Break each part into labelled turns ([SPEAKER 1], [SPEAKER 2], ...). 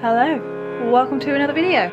[SPEAKER 1] Hello, welcome to another video.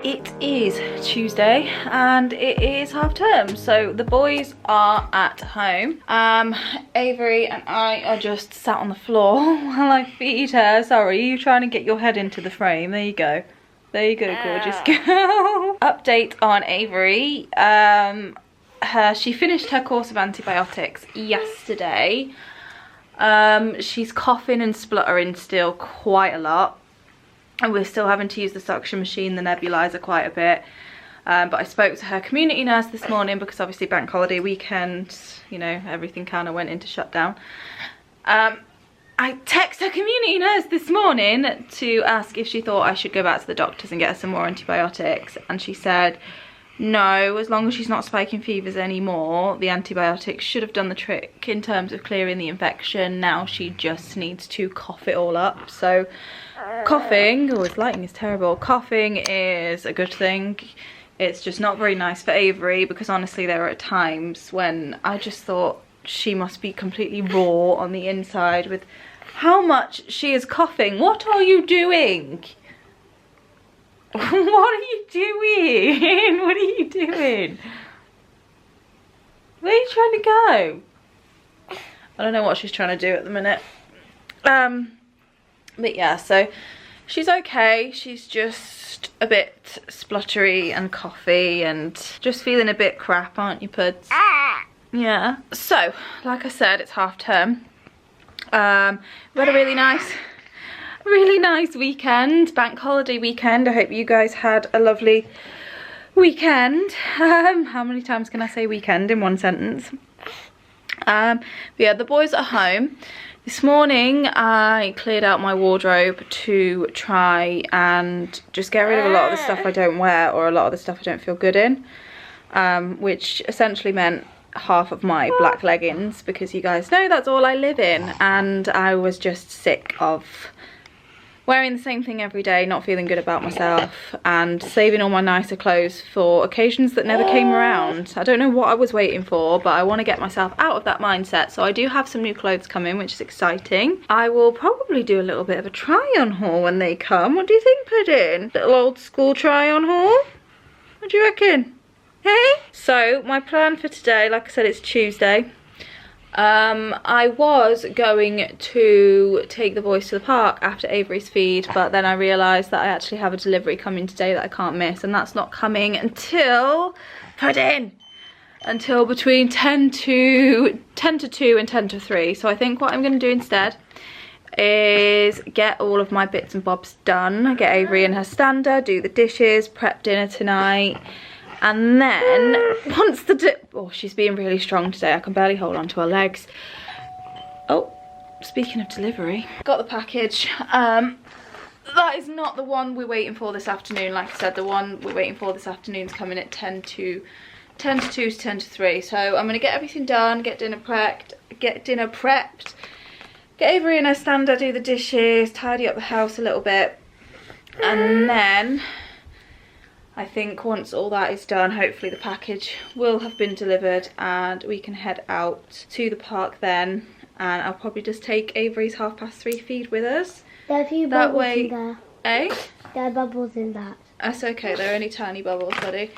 [SPEAKER 1] It is Tuesday and it is half term, so the boys are at home. Avery and I are just sat on the floor while I feed her. Sorry, you trying to get your head into the frame. There you go. There you go, gorgeous girl. Update on Avery. She finished her course of antibiotics yesterday. She's coughing and spluttering still quite a lot, and we're still having to use the suction machine, the nebulizer, quite a bit. But I spoke to her community nurse this morning because obviously bank holiday weekend, you know, everything kind of went into shutdown. I texted her community nurse this morning to ask if she thought I should go back to the doctors and get her some more antibiotics, and she said no, as long as she's not spiking fevers anymore, the antibiotics should have done the trick in terms of clearing the infection. Now she just needs to cough it all up. So coughing, oh, this lighting is terrible. Coughing is a good thing. It's just not very nice for Avery, because honestly there are times when I just thought she must be completely raw on the inside with how much she is coughing. What are you doing? What are you doing? What are you doing? Where are you trying to go? I don't know what she's trying to do at the minute. But yeah, so she's okay. She's just a bit spluttery and coughy and just feeling a bit crap, aren't you, Puds? Yeah. So, like I said, it's half term. We had a really nice weekend, bank holiday weekend. I hope you guys had a lovely weekend. How many times can I say weekend in one sentence? But yeah, the boys are home. This morning I cleared out my wardrobe to try and just get rid of a lot of the stuff I don't wear, or a lot of the stuff I don't feel good in, which essentially meant half of my black leggings, because you guys know that's all I live in, and I was just sick of wearing the same thing every day, not feeling good about myself, and saving all my nicer clothes for occasions that never came around. I don't know what I was waiting for, but I want to get myself out of that mindset. So I do have some new clothes coming, which is exciting. I will probably do a little bit of a try-on haul when they come. What do you think, Puddin'? Little old school try-on haul? What do you reckon? Hey? So my plan for today, like I said, it's Tuesday. I was going to take the boys to the park after Avery's feed, but then I realised that I actually have a delivery coming today that I can't miss, and that's not coming until, until between 10 to 2 and 10 to 3. So I think what I'm going to do instead is get all of my bits and bobs done, get Avery in her stander, do the dishes, prep dinner tonight. And then, once oh, she's being really strong today. I can barely hold on to her legs. Oh, speaking of delivery, got the package. That is not the one we're waiting for this afternoon. Like I said, the one we're waiting for this afternoon is coming at 10 to 2 to 10 to 3. So I'm going to get everything done, get dinner prepped, get Avery in her stander, do the dishes, tidy up the house a little bit. And then I think once all that is done, hopefully the package will have been delivered and we can head out to the park then. And I'll probably just take Avery's 3:30 feed with us.
[SPEAKER 2] There are a few bubbles in there.
[SPEAKER 1] Eh?
[SPEAKER 2] There are bubbles in that.
[SPEAKER 1] That's okay, they're only tiny bubbles, buddy.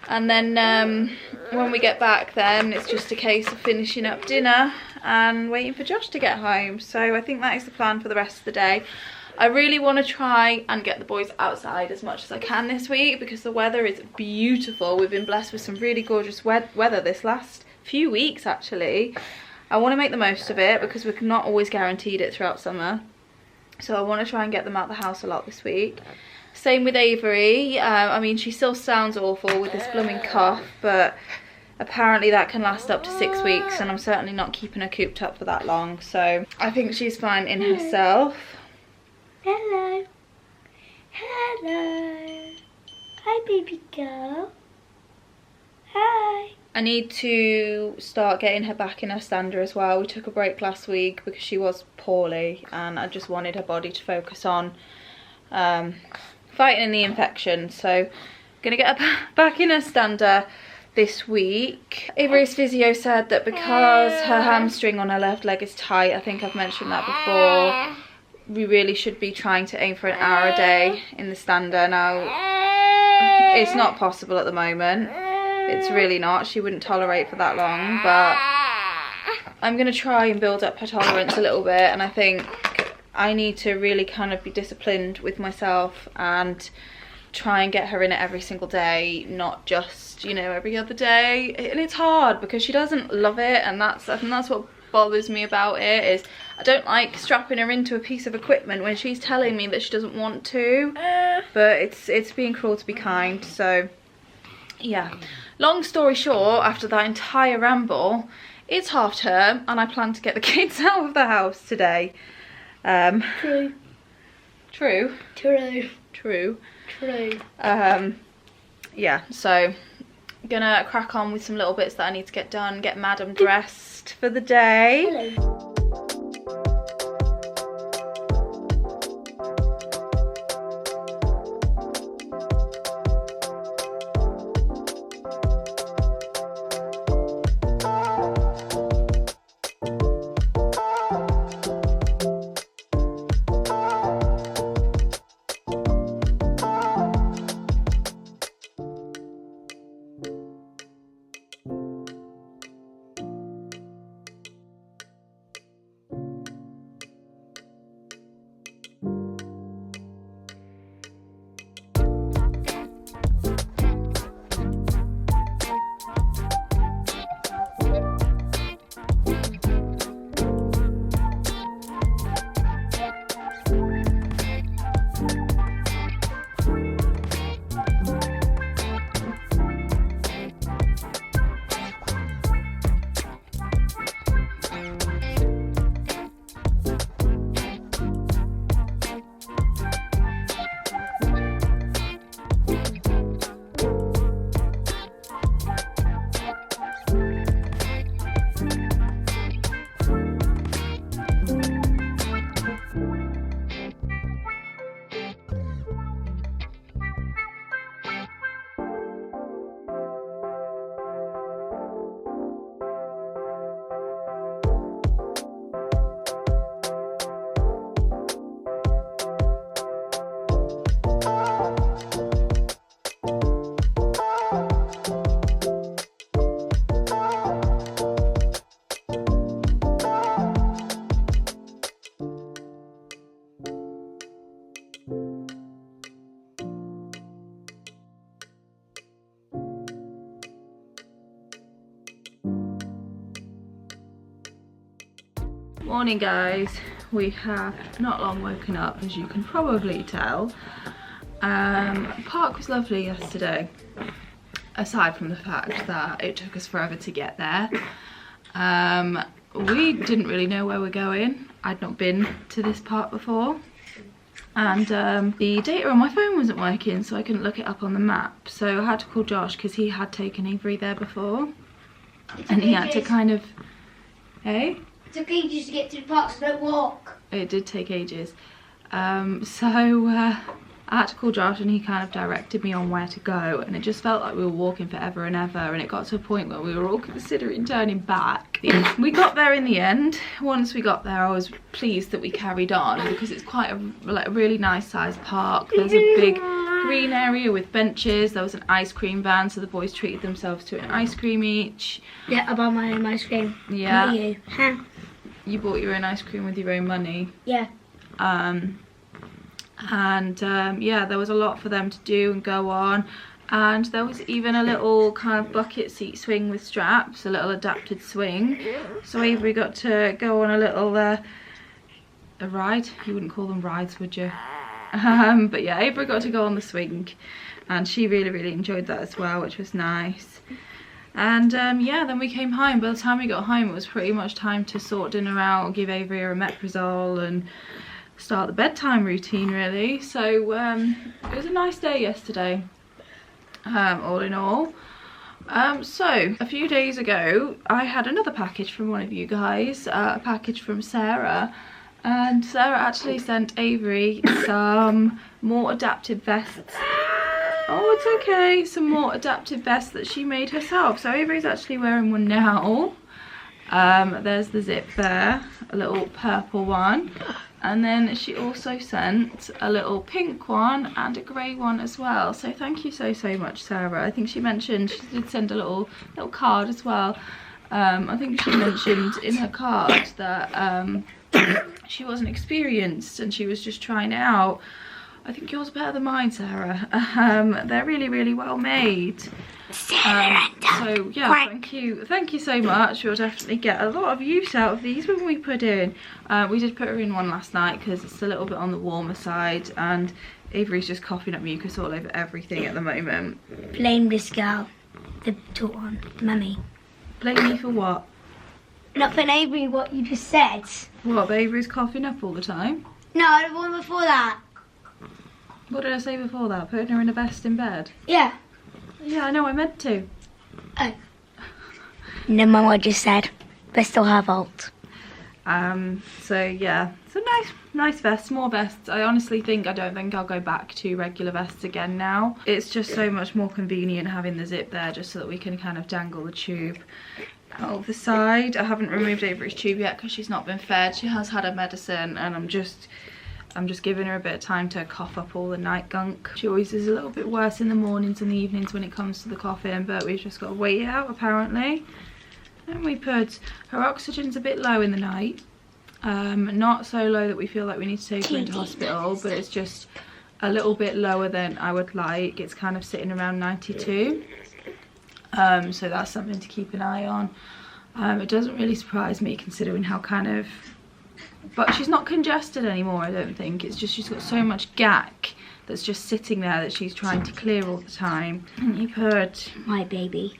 [SPEAKER 1] And then when we get back then, it's just a case of finishing up dinner and waiting for Josh to get home. So I think that is the plan for the rest of the day. I really want to try and get the boys outside as much as I can this week, because the weather is beautiful. We've been blessed with some really gorgeous weather this last few weeks, actually. I want to make the most of it because we're not always guaranteed it throughout summer. So I want to try and get them out the house a lot this week. Same with Avery. I mean, she still sounds awful with this blooming cough, but apparently that can last up to 6 weeks, and I'm certainly not keeping her cooped up for that long. So I think she's fine in herself.
[SPEAKER 2] Hello. Hello. Hi, baby girl. Hi.
[SPEAKER 1] I need to start getting her back in her stander as well. We took a break last week because she was poorly, and I just wanted her body to focus on fighting the infection. So I'm going to get her back in her stander this week. Avery's physio said that because her hamstring on her left leg is tight, I think I've mentioned that before, we really should be trying to aim for an hour a day in the stander. Now, it's not possible at the moment. It's really not. She wouldn't tolerate for that long, but I'm going to try and build up her tolerance a little bit, and I think I need to really kind of be disciplined with myself and try and get her in it every single day, not just, you know, every other day. And it's hard because she doesn't love it, and I think that's what bothers me about it, is I don't like strapping her into a piece of equipment when she's telling me that she doesn't want to, but it's being cruel to be kind. So yeah, long story short, after that entire ramble, it's half term and I plan to get the kids out of the house today.
[SPEAKER 2] True.
[SPEAKER 1] True.
[SPEAKER 2] True.
[SPEAKER 1] True.
[SPEAKER 2] True.
[SPEAKER 1] Yeah, so gonna crack on with some little bits that I need to get done, get Madam dressed for the day.
[SPEAKER 2] Hello.
[SPEAKER 1] Morning guys, we have not long woken up, as you can probably tell. Park was lovely yesterday, aside from the fact that it took us forever to get there. We didn't really know where we're going. I'd not been to this park before, and the data on my phone wasn't working, so I couldn't look it up on the map. So I had to call Josh because he had taken Avery there before, and he had to kind of, hey?
[SPEAKER 2] It took ages to get to the park, so don't walk.
[SPEAKER 1] It did take ages. I had to call Josh and he kind of directed me on where to go, and it just felt like we were walking forever and ever, and it got to a point where we were all considering turning back. We got there in the end. Once we got there, I was pleased that we carried on because it's quite a really nice sized park. There's a big green area with benches. There was an ice cream van, so the boys treated themselves to an ice cream each.
[SPEAKER 2] Yeah, I bought my own ice cream.
[SPEAKER 1] Yeah.
[SPEAKER 2] Not you. Huh?
[SPEAKER 1] You bought your own ice cream with your own money.
[SPEAKER 2] Yeah.
[SPEAKER 1] Yeah, there was a lot for them to do and go on, and there was even a little kind of bucket seat swing with straps, a little adapted swing, so Avery got to go on a little a ride. You wouldn't call them rides, would you? But yeah, Avery got to go on the swing, and she really enjoyed that as well, which was nice. And yeah, then we came home. By the time we got home, it was pretty much time to sort dinner out, give Avery a omeprazole, and start the bedtime routine really. So it was a nice day yesterday, all in all. So a few days ago I had another package from one of you guys, a package from Sarah, and Sarah actually sent Avery some more adaptive vests. Oh, it's okay. Some more adaptive vests that she made herself. So Avery's actually wearing one now. There's the zip there, a little purple one. And then she also sent a little pink one and a grey one as well. So thank you so much, Sarah. I think she mentioned she did send a little card as well. I think she mentioned in her card that she wasn't experienced and she was just trying it out. I think yours are better than mine, Sarah. They're really well made. So yeah, thank you so much. You'll definitely get a lot of use out of these when we put in. We did put her in one last night because it's a little bit on the warmer side, and Avery's just coughing up mucus all over everything at the moment.
[SPEAKER 2] Blame this girl, the tall one, Mummy.
[SPEAKER 1] Blame me for what?
[SPEAKER 2] Not for Avery, what you just said.
[SPEAKER 1] What, Avery's coughing up all the time?
[SPEAKER 2] No, the one before that.
[SPEAKER 1] What did I say before that? Putting her in a vest in bed?
[SPEAKER 2] Yeah.
[SPEAKER 1] Yeah, I know, I meant to.
[SPEAKER 2] Oh. Never mind what I just said. But still her fault.
[SPEAKER 1] So yeah, so nice vests, more vests. I honestly don't think I'll go back to regular vests again now. It's just so much more convenient having the zip there just so that we can kind of dangle the tube out of the side. I haven't removed Avery's tube yet because she's not been fed. She has had her medicine and I'm just giving her a bit of time to cough up all the night gunk. She always is a little bit worse in the mornings and the evenings when it comes to the coughing, but we've just got to wait it out apparently. And we put her oxygen's a bit low in the night. Not so low that we feel like we need to take her into hospital, but it's just a little bit lower than I would like. It's kind of sitting around 92. So that's something to keep an eye on. It doesn't really surprise me considering how but she's not congested anymore, I don't think. It's just she's got so much gack that's just sitting there that she's trying to clear all the time. You've heard
[SPEAKER 2] my baby.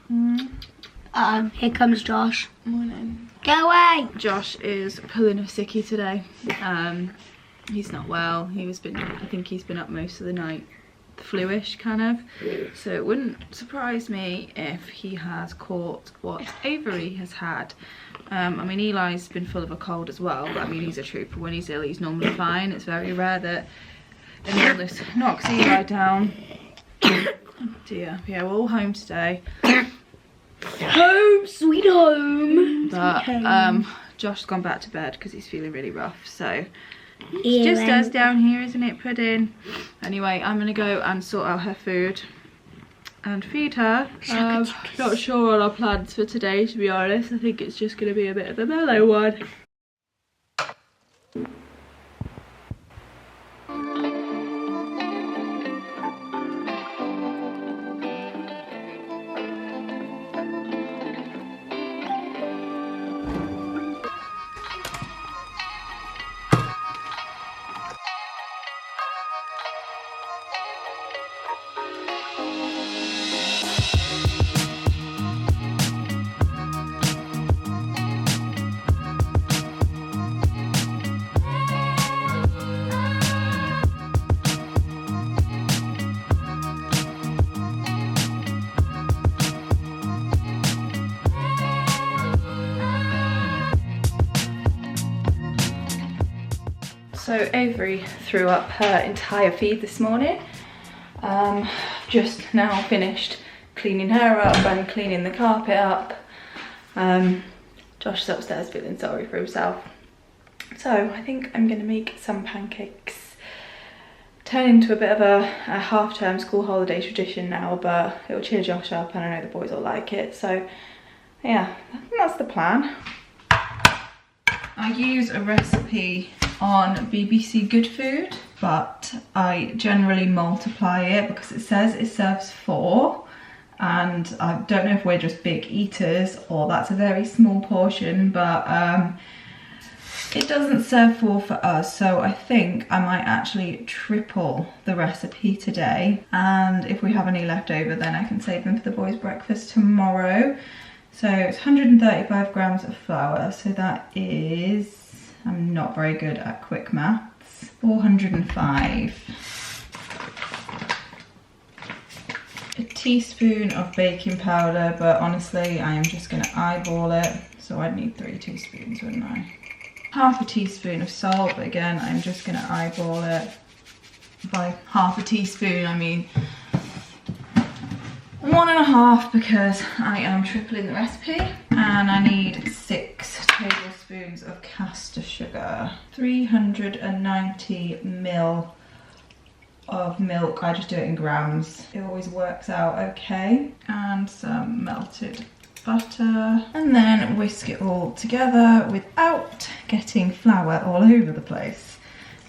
[SPEAKER 2] Here comes Josh.
[SPEAKER 1] Morning.
[SPEAKER 2] Go away.
[SPEAKER 1] Josh is pulling a sickie today. He's not well. I think he's been up most of the night, fluish kind of. So it wouldn't surprise me if he has caught what Avery has had. I mean, Eli's been full of a cold as well, but I mean, he's a trooper. When he's ill, he's normally fine. It's very rare that an illness knocks Eli down. Oh dear. Yeah, we're all home today.
[SPEAKER 2] Home, sweet home.
[SPEAKER 1] But Josh's gone back to bed because he's feeling really rough. So it's just us down here, isn't it, Pudding? Anyway, I'm gonna go and sort out her food and feed her. Not sure on our plans for today, to be honest. I think it's just gonna be a bit of a mellow one. So Avery threw up her entire feed this morning. Just now finished cleaning her up and cleaning the carpet up. Josh is upstairs feeling sorry for himself. So I think I'm gonna make some pancakes. Turn into a bit of a half-term school holiday tradition now, but it'll cheer Josh up and I know the boys will like it. So yeah, I think that's the plan. I use a recipe on BBC Good Food, but I generally multiply it because it says it serves 4, and I don't know if we're just big eaters or that's a very small portion, but it doesn't serve 4 for us, so I think I might actually triple the recipe today, and if we have any left over then I can save them for the boys' breakfast tomorrow. So it's 135 grams of flour, so that is, I'm not very good at quick maths, 405. A teaspoon of baking powder, but honestly I am just going to eyeball it, so I'd need 3 teaspoons, wouldn't I? Half a teaspoon of salt, but again I'm just going to eyeball it. By half a teaspoon I mean 1.5 because I am tripling the recipe, and I need 6 tablespoons of caster sugar, 390 ml of milk. I just do it in grams, it always works out okay, and some melted butter, and then whisk it all together without getting flour all over the place.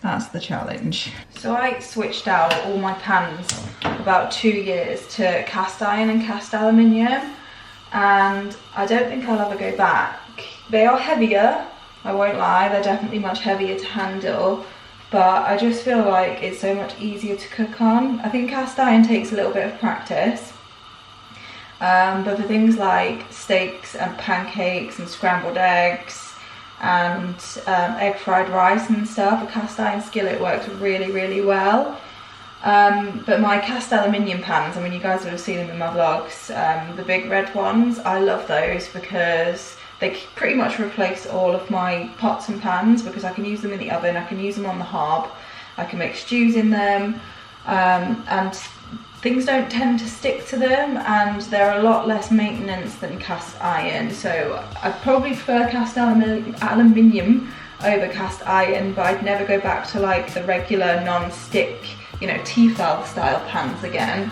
[SPEAKER 1] That's the challenge. So I switched out all my pans about 2 years to cast iron and cast aluminium, and I don't think I'll ever go back. They are heavier, I won't lie, they're definitely much heavier to handle, but I just feel like it's so much easier to cook on. I think cast iron takes a little bit of practice, but for things like steaks and pancakes and scrambled eggs and egg fried rice and stuff, a cast iron skillet works really, really well. But my cast aluminium pans, I mean, you guys would have seen them in my vlogs, the big red ones, I love those because they pretty much replace all of my pots and pans, because I can use them in the oven, I can use them on the hob, I can make stews in them, and things don't tend to stick to them, and they're a lot less maintenance than cast iron. So I probably prefer cast aluminium over cast iron, but I'd never go back to like the regular non-stick, you know, Tefal style pans again.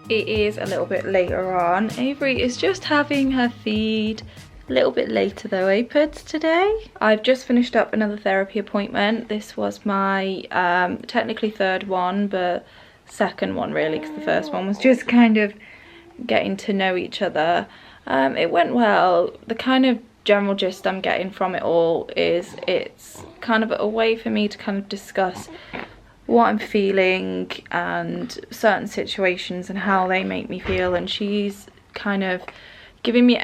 [SPEAKER 1] It is a little bit later on. Avery is just having her feed. A little bit later though, Apids, today. I've just finished up another therapy appointment. This was my technically 3rd one, but 2nd one really, because the first one was just kind of getting to know each other. It went well. The kind of general gist I'm getting from it all is it's kind of a way for me to kind of discuss what I'm feeling and certain situations and how they make me feel, and she's kind of giving me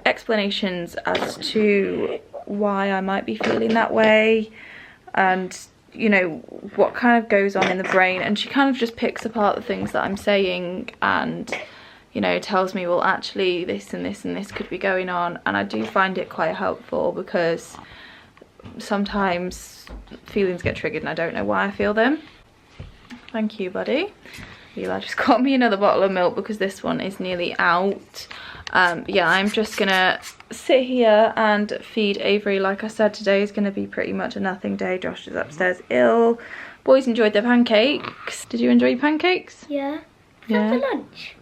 [SPEAKER 1] explanations as to why I might be feeling that way, and you know what kind of goes on in the brain, and she kind of just picks apart the things that I'm saying and, you know, tells me, well, actually this and this and this could be going on. And I do find it quite helpful because sometimes feelings get triggered and I don't know why I feel them. Thank you, buddy. Eli just got me another bottle of milk because this one is nearly out. Yeah, I'm just gonna sit here and feed Avery. Like I said, today is gonna be pretty much a nothing day. Josh is upstairs ill. Boys enjoyed their pancakes. Did you enjoy your pancakes?
[SPEAKER 2] Yeah.
[SPEAKER 1] Yeah.
[SPEAKER 2] For lunch?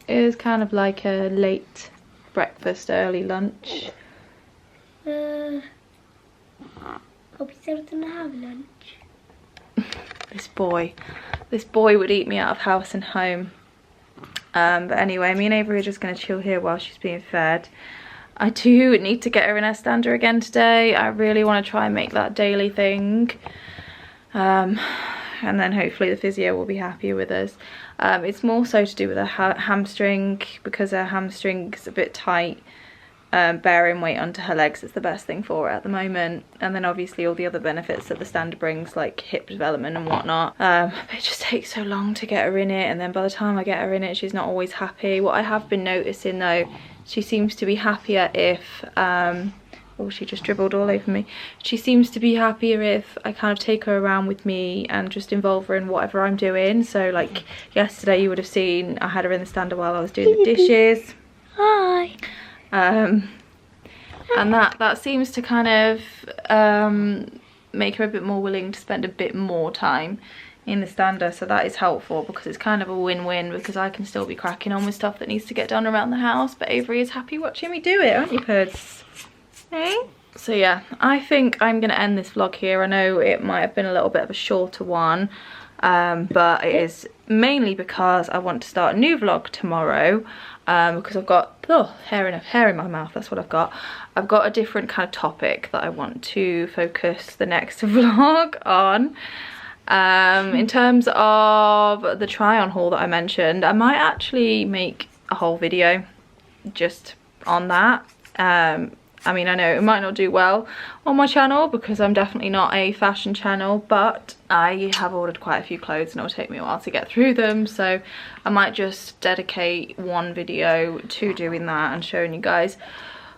[SPEAKER 1] It was kind of like a late breakfast, early lunch.
[SPEAKER 2] Hope you still didn't have lunch. This boy would eat me out of house and home. But anyway, me and Avery are just going to chill here while she's being fed. I do need to get her in her stander again today. I really want to try and make that daily thing. And then hopefully the physio will be happier with us. It's more so to do with her hamstring, because her hamstring's a bit tight. Bearing weight onto her legs is the best thing for her at the moment, and then obviously all the other benefits that the stander brings, like hip development and whatnot. But it just takes so long to get her in it, and then by the time I get her in it she's not always happy. What I have been noticing though, she seems to be happier if oh, she just dribbled all over me. She seems to be happier if I kind of take her around with me and just involve her in whatever I'm doing. So like yesterday you would have seen I had her in the stander while I was doing the dishes. Hi.
[SPEAKER 1] And that seems to kind of make her a bit more willing to spend a bit more time in the stander, so that is helpful because it's kind of a win-win, because I can still be cracking on with stuff that needs to get done around the house, but Avery is happy watching me do it, aren't you, Puds? Hey? So yeah, I think I'm gonna end this vlog here. I know it might have been a little bit of a shorter one, but it is mainly because I want to start a new vlog tomorrow. Because I've got hair in my mouth, that's what I've got. I've got a different kind of topic that I want to focus the next vlog on. In terms of the try on haul that I mentioned, I might actually make a whole video just on that.
[SPEAKER 2] I mean, I know it might not do well on my channel because I'm definitely not a fashion channel, but I have ordered quite a few clothes and it'll take me a while to get through them, so I might just dedicate one video to doing that and showing you guys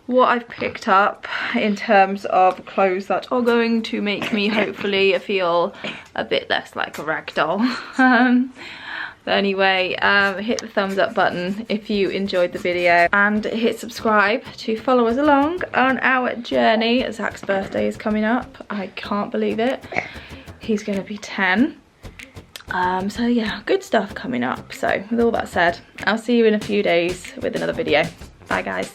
[SPEAKER 2] what I've picked up in terms of clothes that are going to make me hopefully feel a bit less like a rag doll. But anyway, hit the thumbs up button if you enjoyed the video and hit subscribe to follow us along on our journey. Zach's birthday is coming up. I can't believe it. He's going to be 10. So yeah, good stuff coming up. So with all that said, I'll see you in a few days with another video. Bye guys.